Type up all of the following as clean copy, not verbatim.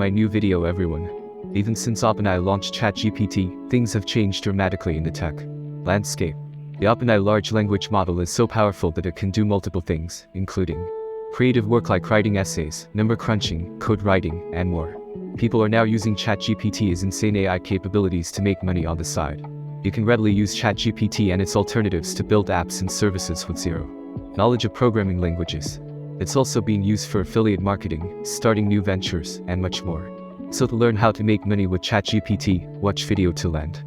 my new video, everyone. Even since OpenAI launched ChatGPT, things have changed dramatically in the tech landscape. The OpenAI large language model is so powerful that it can do multiple things, including creative work like writing essays, number crunching, code writing, and more. People are now using ChatGPT's insane AI capabilities to make money on the side. You can readily use ChatGPT and its alternatives to build apps and services with zero knowledge of programming languages. It's also being used for affiliate marketing, starting new ventures, and much more. So to learn how to make money with ChatGPT, watch video till end.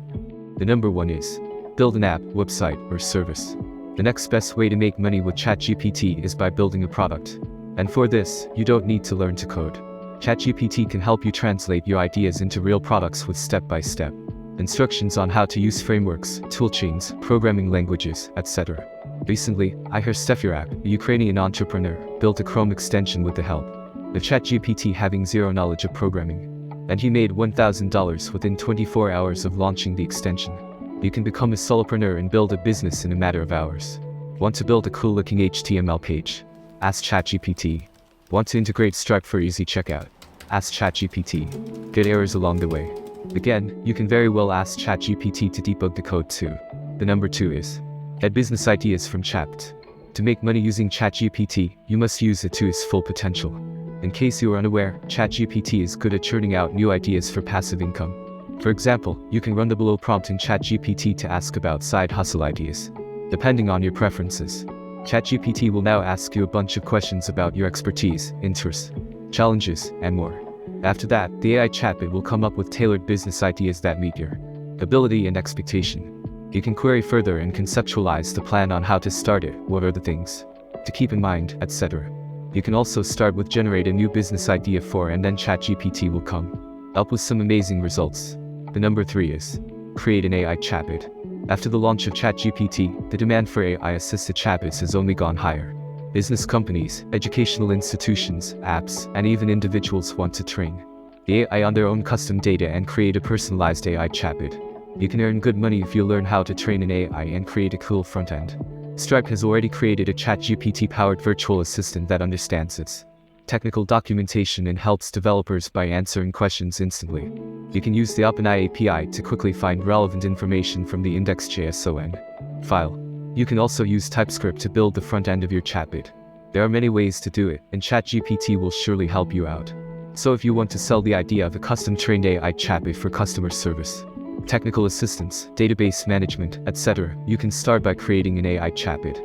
The number one is build an app, website, or service. The next best way to make money with ChatGPT is by building a product. And for this, you don't need to learn to code. ChatGPT can help you translate your ideas into real products with step-by-step instructions on how to use frameworks, toolchains, programming languages, etc. Recently, Ihor Stefurak, a Ukrainian entrepreneur, built a Chrome extension with the help of ChatGPT, having zero knowledge of programming. And he made $1,000 within 24 hours of launching the extension. You can become a solopreneur and build a business in a matter of hours. Want to build a cool-looking HTML page? Ask ChatGPT. Want to integrate Stripe for easy checkout? Ask ChatGPT. Get errors along the way? Again, you can very well ask ChatGPT to debug the code too. The number two is get business ideas from ChatBot. To make money using ChatGPT, you must use it to its full potential. In case you are unaware, ChatGPT is good at churning out new ideas for passive income. For example, you can run the below prompt in ChatGPT to ask about side hustle ideas. Depending on your preferences, ChatGPT will now ask you a bunch of questions about your expertise, interests, challenges, and more. After that, the AI chatbot will come up with tailored business ideas that meet your ability and expectation. You can query further and conceptualize the plan on how to start it, what are the things to keep in mind, etc. You can also start with generate a new business idea for, and then ChatGPT will come up with some amazing results. The number three is create an AI chatbot. After the launch of ChatGPT, the demand for AI-assisted chatbots has only gone higher. Business companies, educational institutions, apps, and even individuals want to train the AI on their own custom data and create a personalized AI chatbot. You can earn good money if you learn how to train an AI and create a cool front end. Stripe has already created a ChatGPT-powered virtual assistant that understands its technical documentation and helps developers by answering questions instantly. You can use the OpenAI API to quickly find relevant information from the index.json file. You can also use TypeScript to build the front end of your chatbot. There are many ways to do it, and ChatGPT will surely help you out. So if you want to sell the idea of a custom-trained AI chatbot for customer service, technical assistance, database management, etc., you can start by creating an AI chatbot.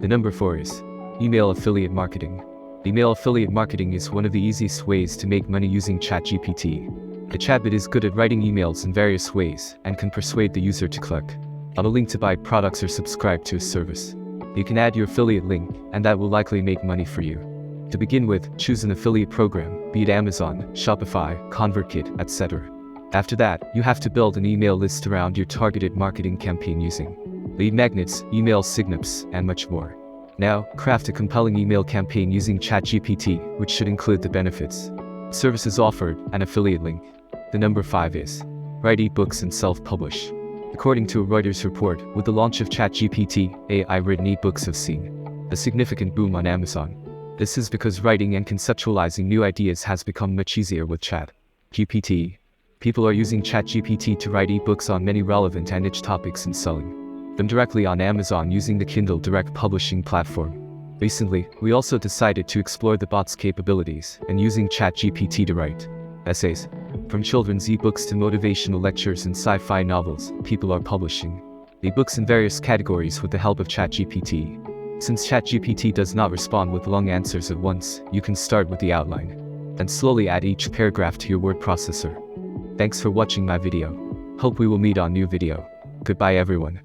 The number four is email affiliate marketing. Email affiliate marketing is one of the easiest ways to make money using ChatGPT. The chatbot is good at writing emails in various ways and can persuade the user to click on a link to buy products or subscribe to a service. You can add your affiliate link, and that will likely make money for you. To begin with, choose an affiliate program, be it Amazon, Shopify, ConvertKit, etc. After that, you have to build an email list around your targeted marketing campaign using lead magnets, email signups, and much more. Now, craft a compelling email campaign using ChatGPT, which should include the benefits, services offered, and affiliate link. The number five is write ebooks and self-publish. According to a Reuters report, with the launch of ChatGPT, AI-written ebooks have seen a significant boom on Amazon. This is because writing and conceptualizing new ideas has become much easier with ChatGPT. People are using ChatGPT to write ebooks on many relevant and niche topics and selling them directly on Amazon using the Kindle Direct publishing platform. Recently, we also decided to explore the bot's capabilities and using ChatGPT to write essays. From children's ebooks to motivational lectures and sci-fi novels, people are publishing ebooks in various categories with the help of ChatGPT. Since ChatGPT does not respond with long answers at once, you can start with the outline and slowly add each paragraph to your word processor. Thanks for watching my video. Hope we will meet on new video. Goodbye everyone.